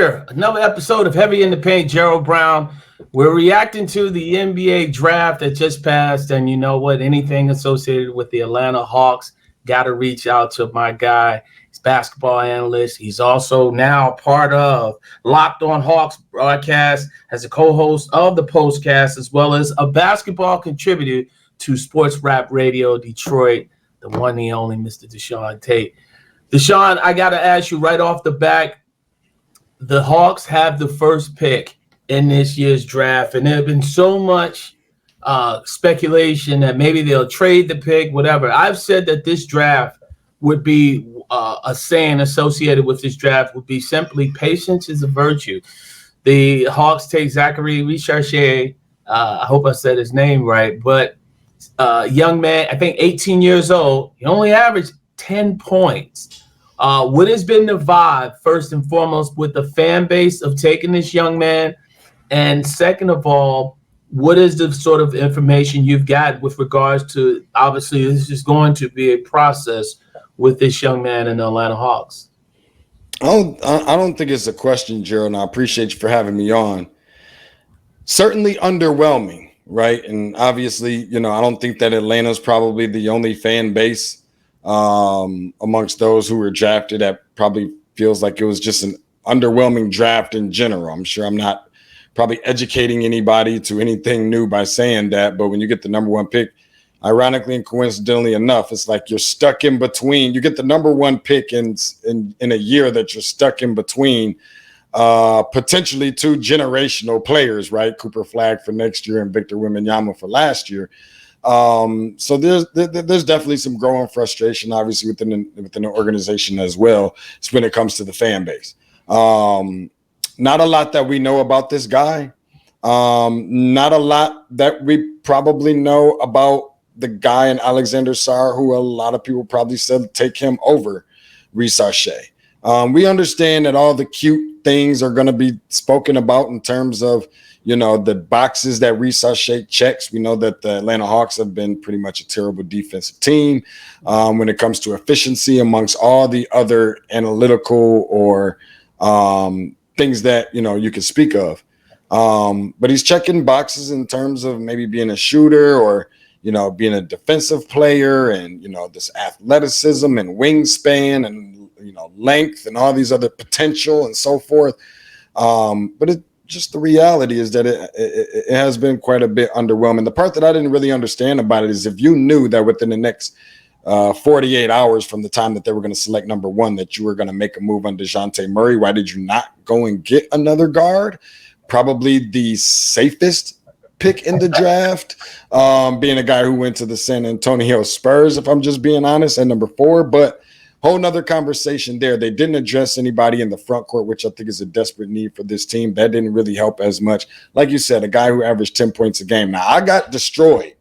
here. Another episode of Heavy in the Paint, Gerald Brown. We're reacting to the NBA draft that just passed. And you know what? Anything associated with the Atlanta Hawks, got to reach out to my guy. He's basketball analyst. He's also now part of Locked on Hawks broadcast as a co-host of the postcast, as well as a basketball contributor to Sports Rap Radio Detroit, the one and only Mr. DeShaun Tate. DeShaun, I got to ask you right off the bat, the Hawks have the first pick in this year's draft, and there have been so much speculation that maybe they'll trade the pick, whatever. I've said that this draft would be a saying associated with this draft would be simply patience is a virtue. The Hawks take Zaccharie Risacher. I hope I said his name right, but young man, I think 18 years old. He only averaged 10 points. What has been the vibe, first and foremost, with the fan base of taking this young man? And second of all, what is the sort of information you've got with regards to, obviously, this is going to be a process with this young man in the Atlanta Hawks? I don't think it's a question, Gerald, and I appreciate you for having me on. Certainly underwhelming, right? And obviously, I don't think that Atlanta's probably the only fan base amongst those who were drafted that probably feels like it was just an underwhelming draft in general. I'm sure I'm not probably educating anybody to anything new by saying that, but when you get the number one pick, ironically and coincidentally enough, it's like you're stuck in between. You get the number one pick in a year that you're stuck in between potentially two generational players, right? Cooper Flag for next year and Victor Wembanyama for last year. So there's definitely some growing frustration, obviously within the organization as well. It's when it comes to the fan base. Not a lot that we know about this guy. Not a lot that we probably know about the guy in Alexander Sarr, who a lot of people probably said take him over Risacher. We understand that all the cute things are going to be spoken about in terms of the boxes that Risacher checks. We know that the Atlanta Hawks have been pretty much a terrible defensive team when it comes to efficiency amongst all the other analytical or things that, you could speak of. But he's checking boxes in terms of maybe being a shooter or, being a defensive player and, this athleticism and wingspan and, length and all these other potential and so forth. But just the reality is that it has been quite a bit underwhelming. The part that I didn't really understand about it is if you knew that within the next 48 hours from the time that they were going to select number one, that you were going to make a move on DeJounte Murray, why did you not go and get another guard? Probably the safest pick in the draft, being a guy who went to the San Antonio Spurs, if I'm just being honest, at number 4. But whole nother conversation there. They didn't address anybody in the front court, which I think is a desperate need for this team. That didn't really help as much. Like you said, a guy who averaged 10 points a game. Now, I got destroyed.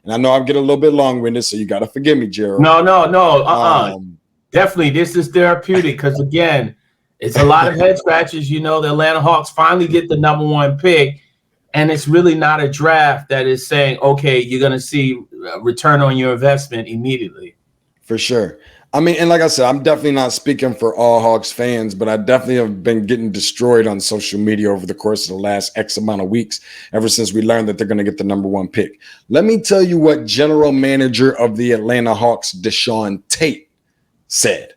And I know I'm getting a little bit long-winded, so you got to forgive me, Gerald. No. Definitely, this is therapeutic because, again, it's a lot of head scratches. The Atlanta Hawks finally get the number one pick, and it's really not a draft that is saying, okay, you're going to see return on your investment immediately. For sure. I mean, and like I said, I'm definitely not speaking for all Hawks fans, but I definitely have been getting destroyed on social media over the course of the last X amount of weeks, ever since we learned that they're going to get the number one pick. Let me tell you what general manager of the Atlanta Hawks, DeShaun Tate, said.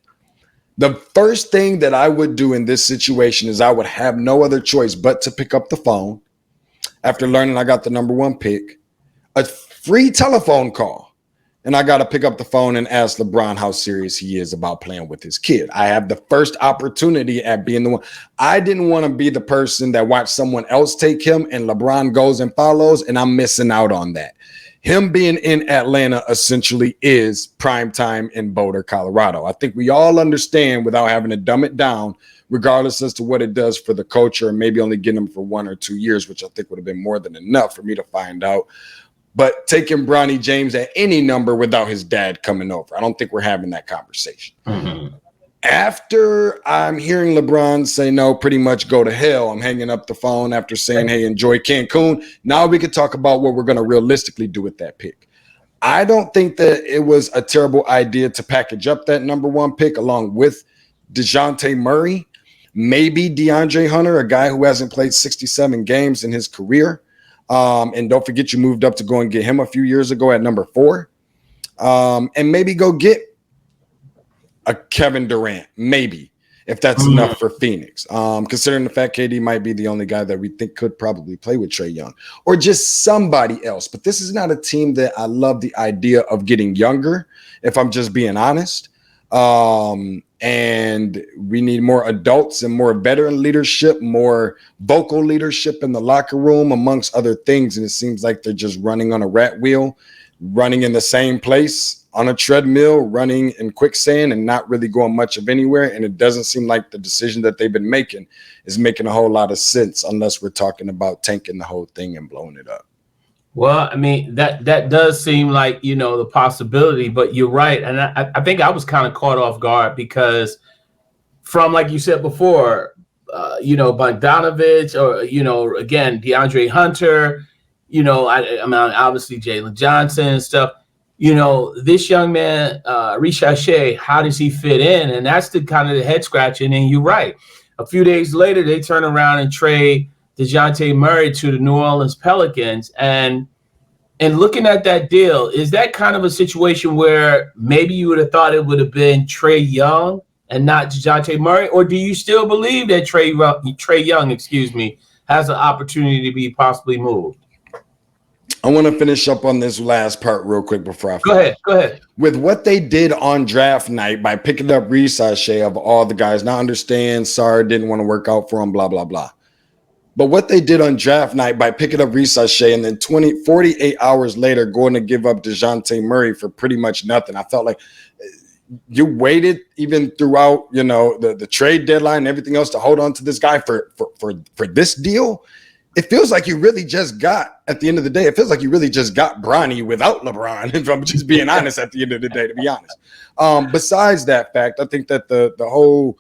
The first thing that I would do in this situation is I would have no other choice but to pick up the phone after learning I got the number one pick, a free telephone call. And I got to pick up the phone and ask LeBron how serious he is about playing with his kid. I have the first opportunity at being the one. I didn't want to be the person that watched someone else take him and LeBron goes and follows, and I'm missing out on that. Him being in Atlanta essentially is prime time in Boulder, Colorado. I think we all understand without having to dumb it down, regardless as to what it does for the culture, and maybe only getting him for 1 or 2 years, which I think would have been more than enough for me to find out. But taking Bronny James at any number without his dad coming over, I don't think we're having that conversation. Mm-hmm. After I'm hearing LeBron say, no, pretty much go to hell, I'm hanging up the phone after saying, hey, enjoy Cancun. Now we could talk about what we're going to realistically do with that pick. I don't think that it was a terrible idea to package up that number one pick along with DeJounte Murray. maybe DeAndre Hunter, a guy who hasn't played 67 games in his career. And don't forget, you moved up to go and get him a few years ago at number 4. And maybe go get a Kevin Durant, maybe, if that's enough for Phoenix. Considering the fact KD might be the only guy that we think could probably play with Trae Young, or just somebody else. But this is not a team that I love the idea of getting younger, if I'm just being honest. And we need more adults and more veteran leadership, more vocal leadership in the locker room, amongst other things. And it seems like they're just running on a rat wheel, running in the same place on a treadmill, running in quicksand and not really going much of anywhere. And it doesn't seem like the decision that they've been making is making a whole lot of sense, unless we're talking about tanking the whole thing and blowing it up. Well, I mean, that does seem like, the possibility, but you're right. And I think I was kind of caught off guard because from, like you said before, Bogdanovich or, again, DeAndre Hunter, I mean, obviously Jalen Johnson and stuff, this young man, Risacher, how does he fit in? And that's the kind of the head scratching. And you're right. A few days later, they turn around and trade DeJounte Murray to the New Orleans Pelicans. And looking at that deal, is that kind of a situation where maybe you would have thought it would have been Trae Young and not DeJounte Murray? Or do you still believe that Trae Young, has an opportunity to be possibly moved? I want to finish up on this last part real quick before I Go ahead. With what they did on draft night by picking up Risacher of all the guys. Now, understand, sorry, didn't want to work out for him, blah, blah, blah. But what they did on draft night by picking up Risacher and then 48 hours later going to give up DeJounte Murray for pretty much nothing. I felt like you waited even throughout, the trade deadline and everything else to hold on to this guy for this deal. It feels like you really just got, at the end of the day, it feels like you really just got Bronny without LeBron, if I'm just being honest at the end of the day, to be honest. Besides that fact, I think that the whole,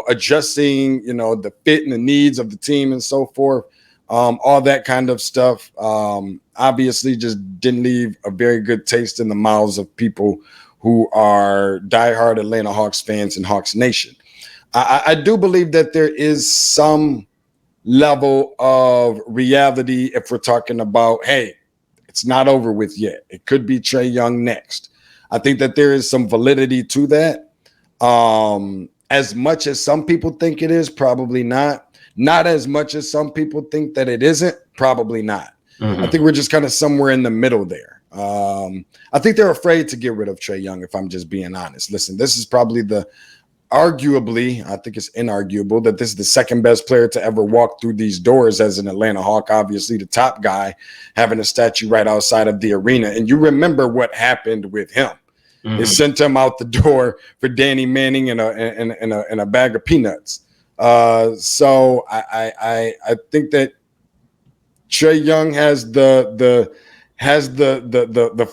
adjusting, the fit and the needs of the team and so forth, all that kind of stuff, obviously just didn't leave a very good taste in the mouths of people who are diehard Atlanta Hawks fans and Hawks Nation. I do believe that there is some level of reality if we're talking about, hey, it's not over with yet. It could be Trae Young next. I think that there is some validity to that. As much as some people think it is, probably not. Not as much as some people think that it isn't, probably not. I think we're just kind of somewhere in the middle there. I think they're afraid to get rid of Trae Young, if I'm just being honest. Listen, this is probably arguably, I think it's inarguable that this is the second best player to ever walk through these doors as an Atlanta Hawk. Obviously, the top guy having a statue right outside of the arena. And you remember what happened with him. They sent him out the door for Danny Manning and a bag of peanuts. So I think that Trae Young has the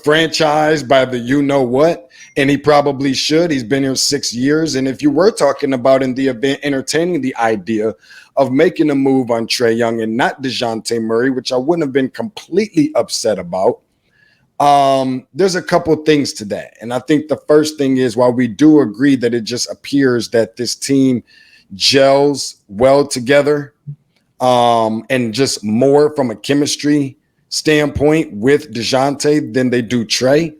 franchise by the what, and he probably should. He's been here 6 years. And if you were talking about in the event entertaining the idea of making a move on Trae Young and not DeJounte Murray, which I wouldn't have been completely upset about, there's a couple things to that. And I think the first thing is, while we do agree that it just appears that this team gels well together, and just more from a chemistry standpoint with DeJounte than they do Trae.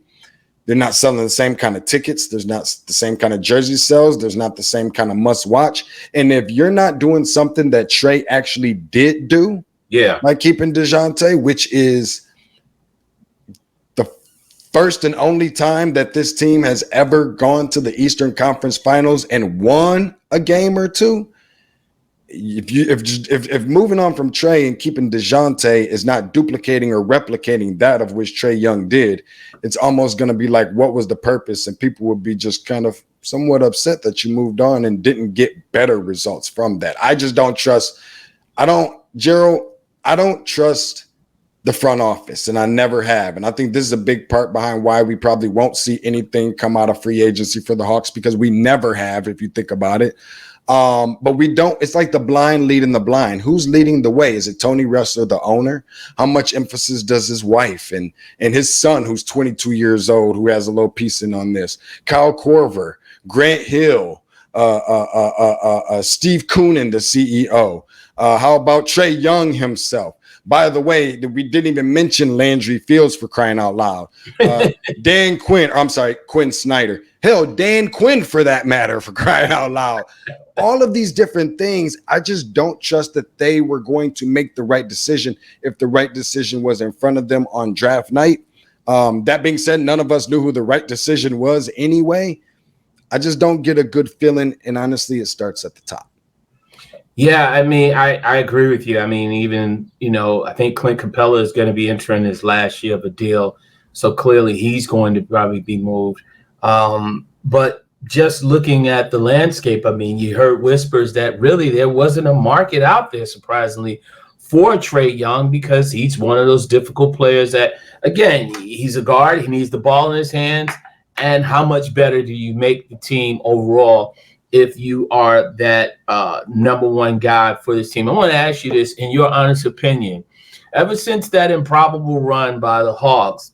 They're not selling the same kind of tickets. There's not the same kind of jersey sales. There's not the same kind of must watch. And if you're not doing something that Trae actually did do, like keeping DeJounte, which is the first and only time that this team has ever gone to the Eastern Conference Finals and won a game or two. If moving on from Trae and keeping DeJounte is not duplicating or replicating that of which Trae Young did, it's almost going to be like, what was the purpose? And people would be just kind of somewhat upset that you moved on and didn't get better results from that. I just don't trust. I don't trust the front office, and I never have. And I think this is a big part behind why we probably won't see anything come out of free agency for the Hawks, because we never have, if you think about it. But we don't, it's like the blind leading the blind. Who's leading the way? Is it Tony Russell, the owner? How much emphasis does his wife and his son, who's 22 years old, who has a little piece in on this? Kyle Korver, Grant Hill, Steve Koonin, the CEO? How about Trae Young himself? By the way, we didn't even mention Landry Fields, for crying out loud. Dan Quinn, I'm sorry, Quinn Snyder. Hell, Dan Quinn for that matter, for crying out loud. All of these different things, I just don't trust that they were going to make the right decision if the right decision was in front of them on draft night. That being said, none of us knew who the right decision was anyway. I just don't get a good feeling, and honestly, it starts at the top. Yeah, I mean, I agree with you. I mean, even, I think Clint Capella is going to be entering his last year of a deal. So clearly he's going to probably be moved. But just looking at the landscape, I mean, you heard whispers that really there wasn't a market out there, surprisingly, for Trae Young, because he's one of those difficult players that, again, he's a guard. He needs the ball in his hands. And how much better do you make the team overall if you are that number one guy for this team? I want to ask you this, in your honest opinion, ever since that improbable run by the Hawks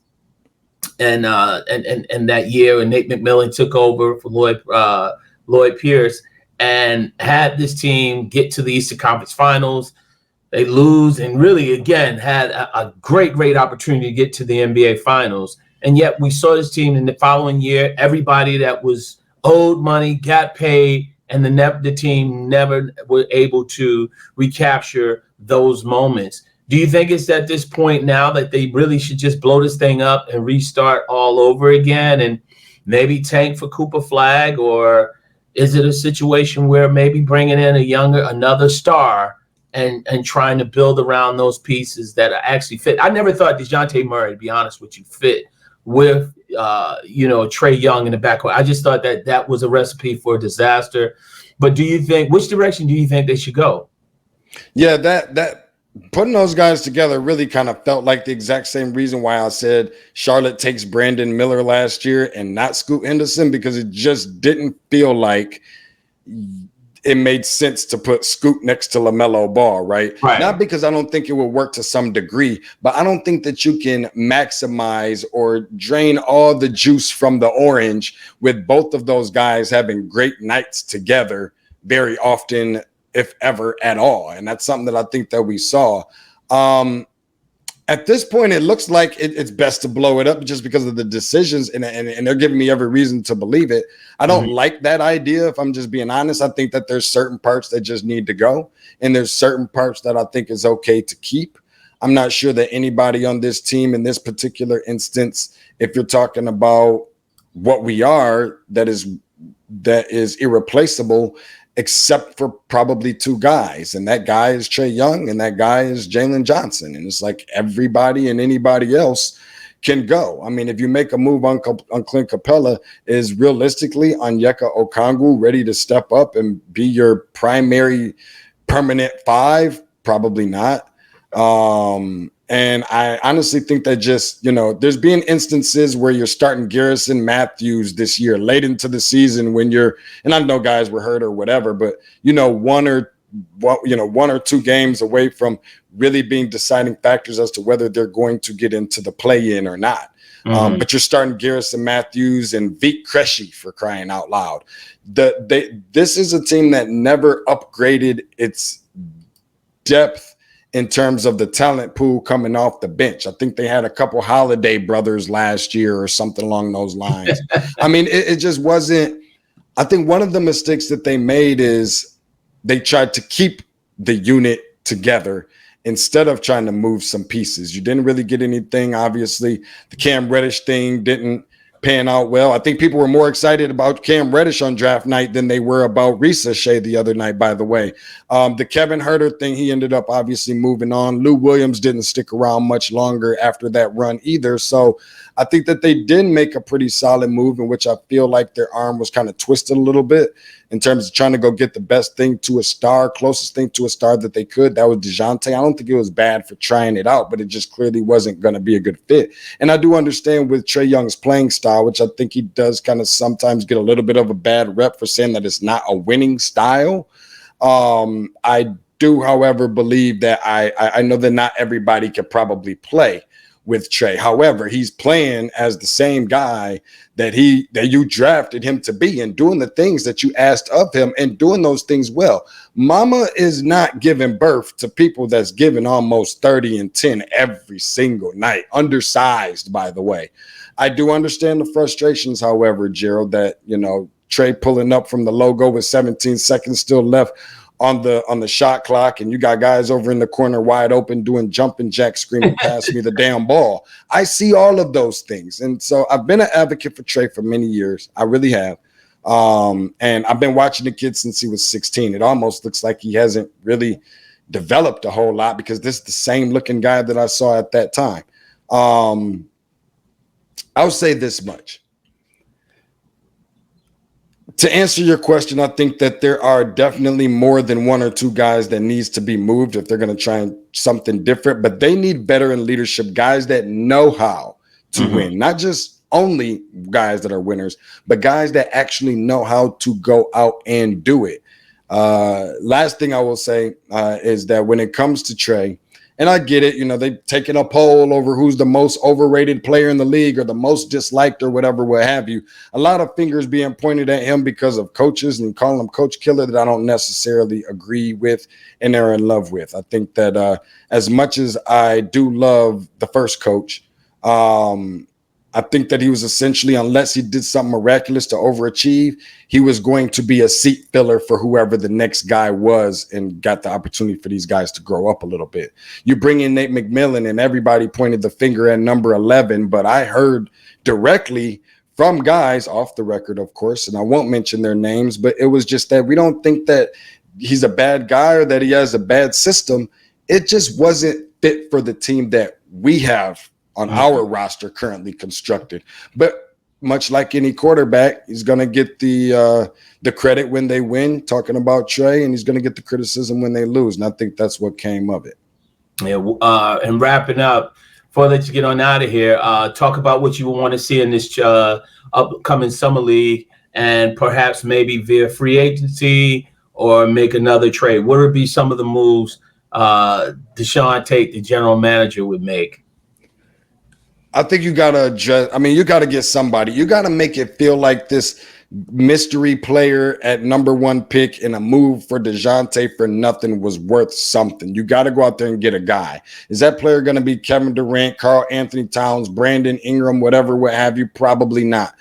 and that year when Nate McMillan took over for Lloyd Pierce and had this team get to the Eastern Conference Finals, they lose and really, again, had a great opportunity to get to the NBA Finals. And yet we saw this team in the following year, everybody that was owed money got paid, and the team never were able to recapture those moments. Do you think it's at this point now that they really should just blow this thing up and restart all over again and maybe tank for Cooper Flag? Or is it a situation where maybe bringing in another star and trying to build around those pieces that actually fit? I never thought DeJounte Murray, to be honest with you, fit with Trae Young in the backcourt. I just thought that was a recipe for disaster. But which direction do you think they should go? Yeah, that putting those guys together really kind of felt like the exact same reason why I said Charlotte takes Brandon Miller last year and not Scoot Henderson, because it just didn't feel like it made sense to put Scoot next to LaMelo Ball, right? Not because I don't think it will work to some degree, but I don't think that you can maximize or drain all the juice from the orange with both of those guys having great nights together very often, if ever at all. And that's something that I think that we saw. At this point, it looks like it's best to blow it up just because of the decisions, and they're giving me every reason to believe it. I don't like that idea, if I'm just being honest. I think that there's certain parts that just need to go, and there's certain parts that I think is okay to keep. I'm not sure that anybody on this team in this particular instance, if you're talking about what we are, that is irreplaceable, except for probably two guys. And that guy is Trae Young, and that guy is Jalen Johnson. And it's like everybody and anybody else can go. I mean, if you make a move on Clint Capella, is realistically Onyeka Okongwu ready to step up and be your primary permanent five? Probably not. And I honestly think that just, there's been instances where you're starting Garrison Matthews this year, late into the season when and I know guys were hurt or whatever, but, one or two games away from really being deciding factors as to whether they're going to get into the play-in or not. But you're starting Garrison Matthews and Vit Krejci, for crying out loud. This is a team that never upgraded its depth in terms of the talent pool coming off the bench. I think they had a couple Holiday brothers last year or something along those lines. I mean, it just wasn't. I think one of the mistakes that they made is they tried to keep the unit together instead of trying to move some pieces. You didn't really get anything. Obviously, the Cam Reddish thing didn't pan out well. I think people were more excited about Cam Reddish on draft night than they were about Risacher the other night, by the way. The Kevin Huerter thing, he ended up obviously moving on. Lou Williams didn't stick around much longer after that run either. So I think that they did make a pretty solid move, in which I feel like their arm was kind of twisted a little bit in terms of trying to go get the best thing to a star, closest thing to a star that they could. That was DeJounte. I don't think it was bad for trying it out, but it just clearly wasn't going to be a good fit. And I do understand with Trae Young's playing style, which I think he does kind of sometimes get a little bit of a bad rep for saying that it's not a winning style. I do, however, believe that I know that not everybody could probably play with Trey. However, he's playing as the same guy that you drafted him to be, and doing the things that you asked of him and doing those things well. Mama is not giving birth to people that's giving almost 30 and 10 every single night. Undersized, by the way. I do understand the frustrations, however, Gerald, that, Trey pulling up from the logo with 17 seconds still left on the shot clock, and you got guys over in the corner wide open doing jumping jacks, screaming, pass me the damn ball. I see all of those things. And so I've been an advocate for Trey for many years. I really have. And I've been watching the kid since he was 16. It almost looks like he hasn't really developed a whole lot, because this is the same looking guy that I saw at that time. I'll say this much. To answer your question, I think that there are definitely more than one or two guys that needs to be moved if they're going to try something different, but they need veteran leadership, guys that know how to win, not just only guys that are winners, but guys that actually know how to go out and do it. Last thing I will say is that when it comes to Trey, and I get it, they've taken a poll over who's the most overrated player in the league or the most disliked or whatever, what have you. A lot of fingers being pointed at him because of coaches and calling him coach killer that I don't necessarily agree with and are in love with. I think that as much as I do love the first coach, I think that he was essentially, unless he did something miraculous to overachieve, he was going to be a seat filler for whoever the next guy was, and got the opportunity for these guys to grow up a little bit. You bring in Nate McMillan and everybody pointed the finger at number 11, but I heard directly from guys off the record, of course, and I won't mention their names, but it was just that we don't think that he's a bad guy or that he has a bad system. It just wasn't fit for the team that we have on our roster currently constructed. But much like any quarterback, he's going to get the credit when they win, talking about Trey, and he's going to get the criticism when they lose. And I think that's what came of it. Yeah. And wrapping up, before I let you get on out of here, talk about what you want to see in this upcoming summer league, and perhaps maybe via free agency or make another trade. What would be some of the moves DeShaun Tate, the general manager, would make? I think you got to adjust. I mean, you got to get somebody. You got to make it feel like this mystery player at number 1 pick and a move for DeJounte for nothing was worth something. You got to go out there and get a guy. Is that player going to be Kevin Durant, Karl Anthony Towns, Brandon Ingram, whatever, what have you? Probably not.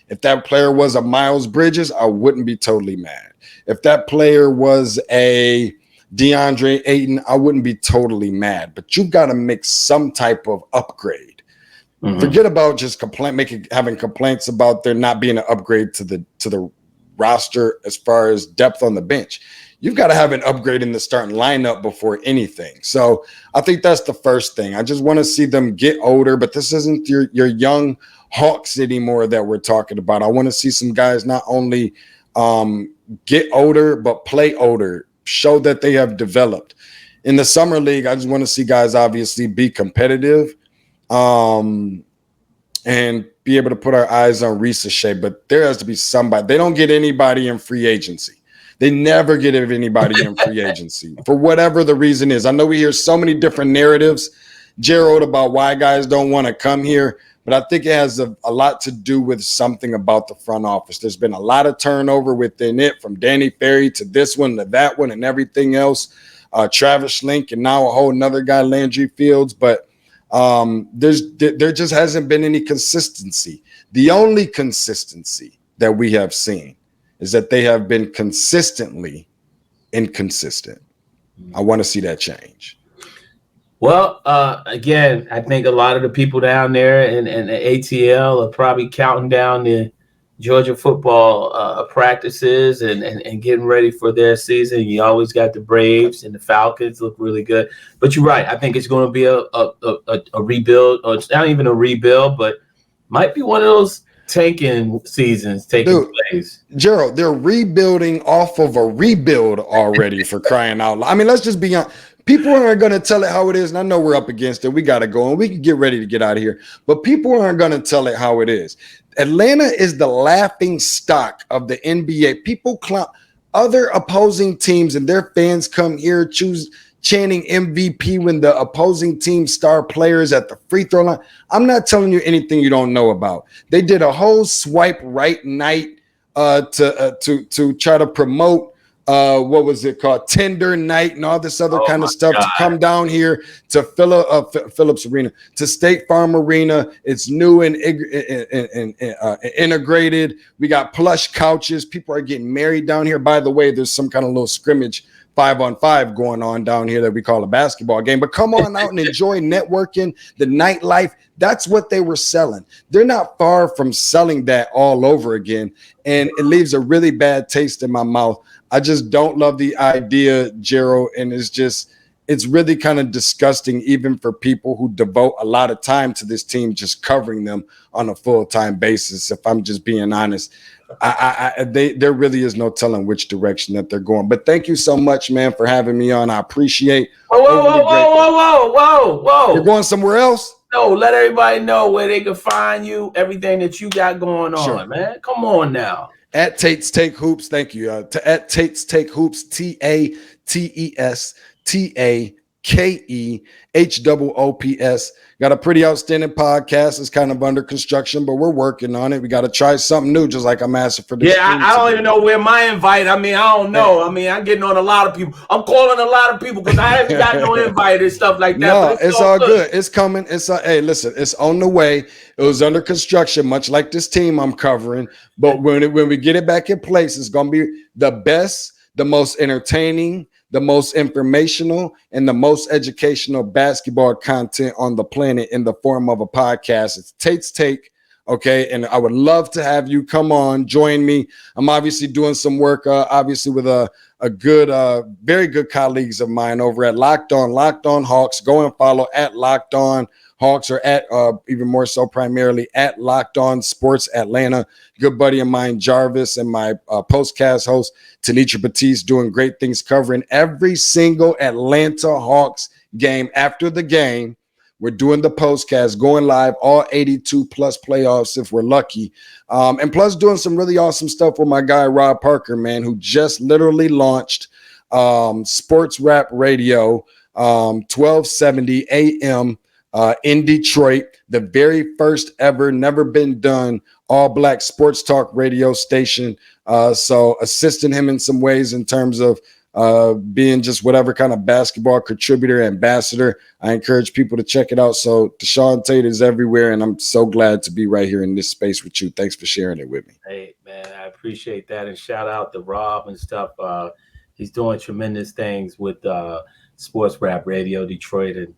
If that player was a Miles Bridges, I wouldn't be totally mad. If that player was a DeAndre Ayton, I wouldn't be totally mad. But you got to make some type of upgrade. Forget about just having complaints about there not being an upgrade to the roster as far as depth on the bench. You've got to have an upgrade in the starting lineup before anything. So I think that's the first thing. I just want to see them get older, but this isn't your young Hawks anymore that we're talking about. I want to see some guys not only get older, but play older, show that they have developed. In the summer league, I just want to see guys obviously be competitive, and be able to put our eyes on Risacher, but there has to be somebody. They don't get anybody in free agency. They never get anybody in free agency for whatever the reason is. I know we hear so many different narratives, Gerald, about why guys don't want to come here, but I think it has a lot to do with something about the front office. There's been a lot of turnover within it, from Danny Ferry to this one to that one and everything else. Travis Schlenk and now a whole nother guy, Landry Fields, but there just hasn't been any consistency. The only consistency that we have seen is that they have been consistently inconsistent. I want to see that change. Well, again, I think a lot of the people down there in the ATL are probably counting down the Georgia football practices and getting ready for their season. You always got the Braves and the Falcons look really good. But you're right. I think it's going to be a rebuild, or it's not even a rebuild, but might be one of those tanking seasons taking place. Gerald, they're rebuilding off of a rebuild already, for crying out loud. I mean, let's just be honest. People aren't going to tell it how it is, and I know we're up against it. We got to go, and we can get ready to get out of here. But people aren't going to tell it how it is. Atlanta is the laughing stock of the NBA. People clown other opposing teams, and their fans come here chanting MVP when the opposing team star players at the free throw line. I'm not telling you anything you don't know about. They did a whole swipe right night to try to promote what was it called, Tender Night and all this other kind of stuff to come down here to Phillips Arena, to State Farm Arena. It's new and integrated. We got plush couches. People are getting married down here. By the way, there's some kind of little scrimmage 5-on-5 going on down here that we call a basketball game. But come on out and enjoy networking, the nightlife. That's what they were selling. They're not far from selling that all over again. And it leaves a really bad taste in my mouth. I just don't love the idea, Gerald. And it's really kind of disgusting, even for people who devote a lot of time to this team, just covering them on a full-time basis. If I'm just being honest, there really is no telling which direction that they're going. But thank you so much, man, for having me on. I appreciate. Whoa. You're going somewhere else? No, let everybody know where they can find you, everything that you got going on, man. Come on now. At Tate's Take Hoops, thank you. At Tate's Take Hoops, TATESTAKEHOOPS. Got a pretty outstanding podcast. It's kind of under construction, but we're working on it. We got to try something new, just like I'm asking for this. Yeah, I don't even know where my invite. I don't know. I'm getting on a lot of people. I'm calling a lot of people because I haven't got no invite and stuff like that. No, it's all good. It's coming. Hey, listen, it's on the way. It was under construction, much like this team I'm covering. But when we get it back in place, it's going to be the best, the most entertaining, the most informational, and the most educational basketball content on the planet in the form of a podcast. It's Tate's Take, okay? And I would love to have you come on, join me. I'm obviously doing some work, obviously with a good, very good colleagues of mine over at Locked On Hawks. Go and follow at Locked On Hawks, or at even more so primarily at Locked On Sports Atlanta. Good buddy of mine, Jarvis, and my postcast host, Tanisha Batiste, doing great things covering every single Atlanta Hawks game. After the game, we're doing the postcast, going live, all 82 plus playoffs if we're lucky. And plus doing some really awesome stuff with my guy, Rob Parker, man, who just literally launched Sports Rap Radio, 1270 AM, in Detroit, the very first ever, never been done, all black sports talk radio station. So assisting him in some ways in terms of being just whatever kind of basketball contributor, ambassador. I encourage people to check it out. So DeShaun Tate is everywhere, and I'm so glad to be right here in this space with you. Thanks for sharing it with me. Hey, man, I appreciate that. And shout out to Rob and stuff. He's doing tremendous things with Sports Rap Radio Detroit. And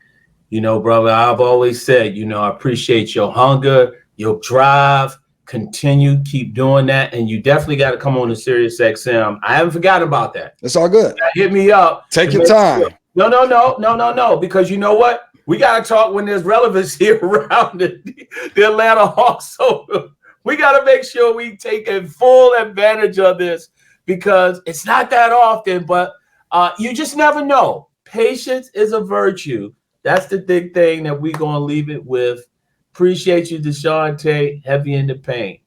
brother, I've always said, I appreciate your hunger, your drive. Continue, keep doing that. And you definitely got to come on to Sirius XM. I haven't forgotten about that. It's all good. Hit me up. Take your time. No. Because you know what? We got to talk when there's relevancy around the Atlanta Hawks. So we got to make sure we take a full advantage of this, because it's not that often, but you just never know. Patience is a virtue. That's the big thing that we're going to leave it with. Appreciate you, DeShaun Tate. Heavy in the paint.